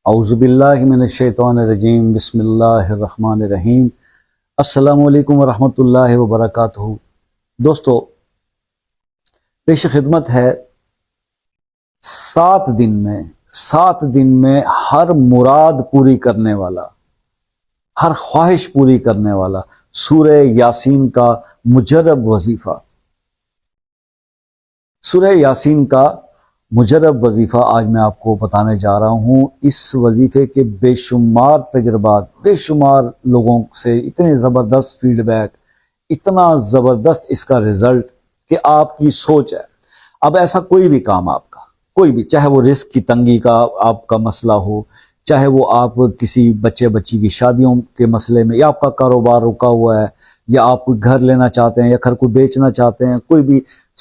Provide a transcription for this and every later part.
اعوذ باللہ من الشیطان الرجیم، بسم اللہ الرحمن الرحیم۔ السلام علیکم ورحمۃ اللہ وبرکاتہ۔ دوستو، پیش خدمت ہے 7 دن میں ہر مراد پوری کرنے والا، ہر خواہش پوری کرنے والا سورہ یاسین کا مجرب وظیفہ، سورہ یاسین کا مجرب وظیفہ آج میں آپ کو بتانے جا رہا ہوں۔ اس وظیفے کے بے شمار تجربات، بے شمار لوگوں سے اتنے زبردست فیڈ بیک، اتنا زبردست اس کا رزلٹ کہ آپ کی سوچ ہے۔ اب ایسا کوئی بھی کام آپ کا، کوئی بھی، چاہے وہ رزق کی تنگی کا آپ کا مسئلہ ہو، چاہے وہ آپ کسی بچی کی شادیوں کے مسئلے میں، یا آپ کا کاروبار رکا ہوا ہے، یا آپ کوئی گھر لینا چاہتے ہیں، یا گھر کو بیچنا چاہتے ہیں، کوئی بھی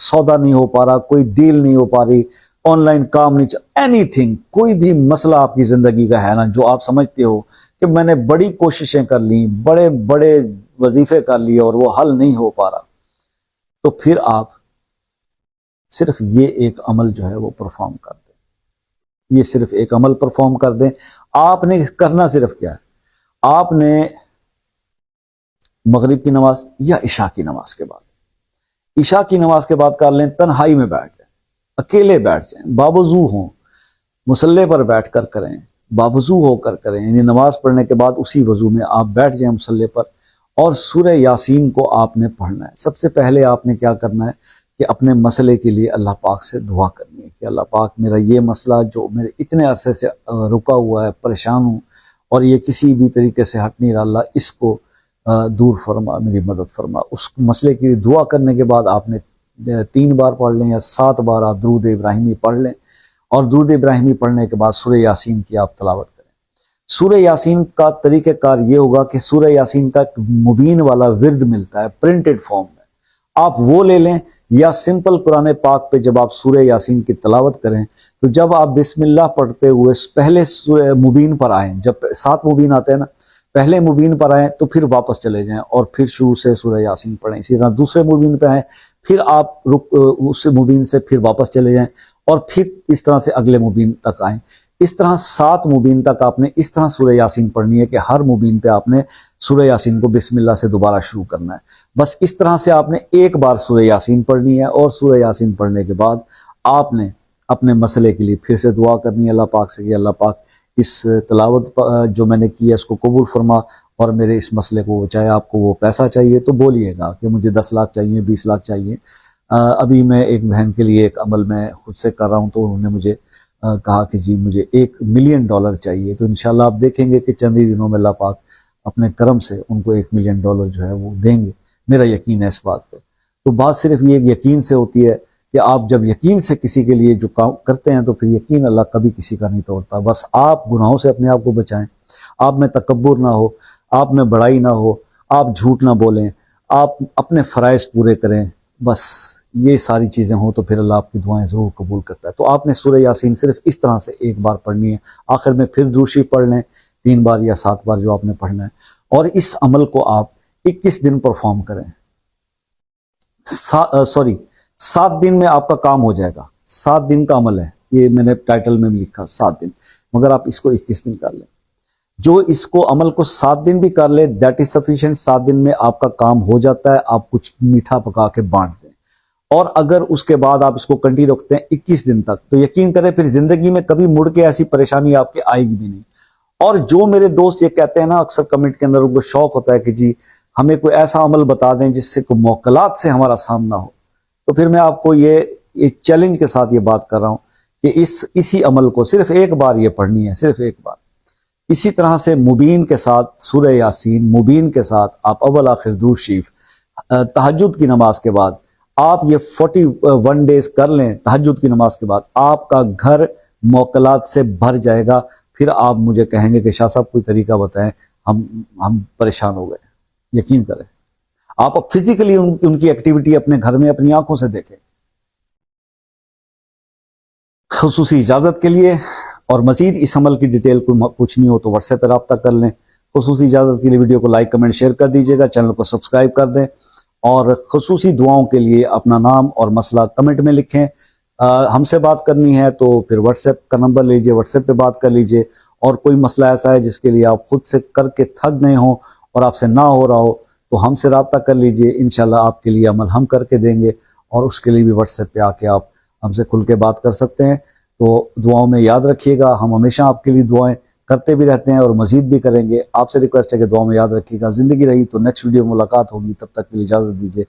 سودا نہیں ہو پا رہا، کوئی ڈیل نہیں ہو پا رہی، آن لائن کام نہیں اینی تھنگ، کوئی بھی مسئلہ آپ کی زندگی کا ہے نا، جو آپ سمجھتے ہو کہ میں نے بڑی کوششیں کر لی، بڑے بڑے وظیفے کر لیے اور وہ حل نہیں ہو پا رہا، تو پھر آپ صرف یہ ایک عمل جو ہے وہ پرفارم کر دیں۔ یہ صرف ایک عمل پرفارم کر دیں۔ آپ نے کرنا صرف کیا ہے، آپ نے مغرب کی نماز یا عشاء کی نماز کے بعد کر لیں، تنہائی میں بیٹھ جائیں، اکیلے بیٹھ جائیں، باوضو ہوں، مصلی پر بیٹھ کر کریں، باوضو ہو کر کریں، یعنی نماز پڑھنے کے بعد اسی وضو میں آپ بیٹھ جائیں مصلی پر، اور سورہ یاسین کو آپ نے پڑھنا ہے۔ سب سے پہلے آپ نے کیا کرنا ہے کہ اپنے مسئلے کے لیے اللہ پاک سے دعا کرنی ہے کہ اللہ پاک میرا یہ مسئلہ جو میرے اتنے عرصے سے رکا ہوا ہے، پریشان ہوں اور یہ کسی بھی طریقے سے ہٹ نہیں رہا، اللہ اس کو دور فرما، میری مدد فرما۔ اس مسئلے کے لیے دعا کرنے کے بعد آپ نے 3 بار پڑھ لیں یا 7 بار آپ درود ابراہیمی پڑھ لیں، اور درود ابراہیمی پڑھنے کے بعد سورہ یاسین کی آپ تلاوت کریں۔ سورہ یاسین کا طریقہ کار یہ ہوگا کہ سورہ یاسین کا ایک مبین والا ورد ملتا ہے پرنٹڈ فارم میں، آپ وہ لے لیں، یا سمپل قرآن پاک پہ جب آپ سورہ یاسین کی تلاوت کریں تو جب آپ بسم اللہ پڑھتے ہوئے پہلے سورہ مبین پر آئیں، جب 7 مبین آتے ہیں نا، پہلے مبین پر آئیں تو پھر واپس چلے جائیں اور پھر شروع سے سورہ یاسین پڑھیں۔ اسی طرح دوسرے مبین پہ آئیں، پھر آپ اس مبین سے پھر واپس چلے جائیں اور پھر اس طرح سے اگلے مبین تک آئیں۔ اس طرح 7 مبین تک آپ نے اس طرح سورہ یاسین پڑھنی ہے کہ ہر مبین پہ آپ نے سورہ یاسین کو بسم اللہ سے دوبارہ شروع کرنا ہے۔ بس اس طرح سے آپ نے ایک بار سورہ یاسین پڑھنی ہے، اور سورہ یاسین پڑھنے کے بعد آپ نے اپنے مسئلے کے لیے پھر سے دعا کرنی ہے اللہ پاک سے کہ اللہ پاک اس تلاوت جو میں نے کی ہے اس کو قبول فرما، اور میرے اس مسئلے کو، چاہے آپ کو وہ پیسہ چاہیے تو بولیے گا کہ مجھے 10 لاکھ چاہیے، 20 لاکھ چاہیے۔ ابھی میں ایک بہن کے لیے ایک عمل میں خود سے کر رہا ہوں، تو انہوں نے مجھے کہا کہ جی مجھے $1 ملین چاہیے، تو انشاءاللہ آپ دیکھیں گے کہ چند ہی دنوں میں اللہ پاک اپنے کرم سے ان کو $1 ملین جو ہے وہ دیں گے، میرا یقین ہے اس بات پہ۔ تو بات صرف یہ یقین سے ہوتی ہے کہ آپ جب یقین سے کسی کے لیے جو کام کرتے ہیں تو پھر یقین اللہ کبھی کسی کا نہیں توڑتا۔ بس آپ گناہوں سے اپنے آپ کو بچائیں، آپ میں تکبر نہ ہو، آپ میں بڑائی نہ ہو، آپ جھوٹ نہ بولیں، آپ اپنے فرائض پورے کریں، بس یہ ساری چیزیں ہوں تو پھر اللہ آپ کی دعائیں ضرور قبول کرتا ہے۔ تو آپ نے سورہ یاسین صرف اس طرح سے ایک بار پڑھنی ہے، آخر میں پھر درود شریف پڑھ لیں 3 بار یا 7 بار جو آپ نے پڑھنا ہے، اور اس عمل کو آپ 21 دن پرفارم کریں۔ 7 دن میں آپ کا کام ہو جائے گا، 7 دن کا عمل ہے، یہ میں نے ٹائٹل میں بھی لکھا 7 دن، مگر آپ اس کو 21 دن کر لیں۔ جو اس کو عمل کو 7 دن بھی کر لے دیٹ از سفیشینٹ، 7 دن میں آپ کا کام ہو جاتا ہے، آپ کچھ میٹھا پکا کے بانٹ دیں۔ اور اگر اس کے بعد آپ اس کو کنٹینیو رکھتے ہیں 21 دن تک، تو یقین کریں پھر زندگی میں کبھی مڑ کے ایسی پریشانی آپ کے آئے گی بھی نہیں۔ اور جو میرے دوست یہ کہتے ہیں نا، اکثر کمنٹ کے اندر ان کو شوق ہوتا ہے کہ جی ہمیں کوئی ایسا عمل بتا دیں جس سے کوئی موکلات سے ہمارا سامنا ہو، تو پھر میں آپ کو یہ چیلنج کے ساتھ یہ بات کر رہا ہوں کہ اسی عمل کو صرف ایک بار یہ پڑھنی ہے، صرف ایک بار۔ اسی طرح سے مبین کے ساتھ سورہ یاسین، مبین کے ساتھ آپ اول آخر درود شریف، تہجد کی نماز کے بعد آپ یہ 41 ڈیز کر لیں، تہجد کی نماز کے بعد آپ کا گھر موکلات سے بھر جائے گا۔ پھر آپ مجھے کہیں گے کہ شاہ صاحب کوئی طریقہ بتائیں، ہم پریشان ہو گئے۔ یقین کریں، آپ فزیکلی ان کی ایکٹیویٹی اپنے گھر میں اپنی آنکھوں سے دیکھیں۔ خصوصی اجازت کے لیے اور مزید اس عمل کی ڈیٹیل کو پوچھنی ہو تو واٹس ایپ پہ رابطہ کر لیں۔ خصوصی اجازت کے لیے ویڈیو کو لائک، کمنٹ، شیئر کر دیجیے گا، چینل کو سبسکرائب کر دیں، اور خصوصی دعاؤں کے لیے اپنا نام اور مسئلہ کمنٹ میں لکھیں۔ ہم سے بات کرنی ہے تو پھر واٹس ایپ کا نمبر لیجئے، واٹس ایپ پہ بات کر لیجئے، اور کوئی مسئلہ ایسا ہے جس کے لیے آپ خود سے کر کے تھک گئے ہوں اور آپ سے نہ ہو رہا ہو تو ہم سے رابطہ کر لیجئے، انشاءاللہ آپ کے لیے عمل ہم کر کے دیں گے، اور اس کے لیے بھی واٹس ایپ پہ آ کے آپ ہم سے کھل کے بات کر سکتے ہیں۔ تو دعاؤں میں یاد رکھیے گا، ہم ہمیشہ آپ کے لیے دعائیں کرتے بھی رہتے ہیں اور مزید بھی کریں گے۔ آپ سے ریکویسٹ ہے کہ دعاؤں میں یاد رکھیے گا۔ زندگی رہی تو نیکسٹ ویڈیو میں ملاقات ہوگی، تب تک کے لیے اجازت دیجیے۔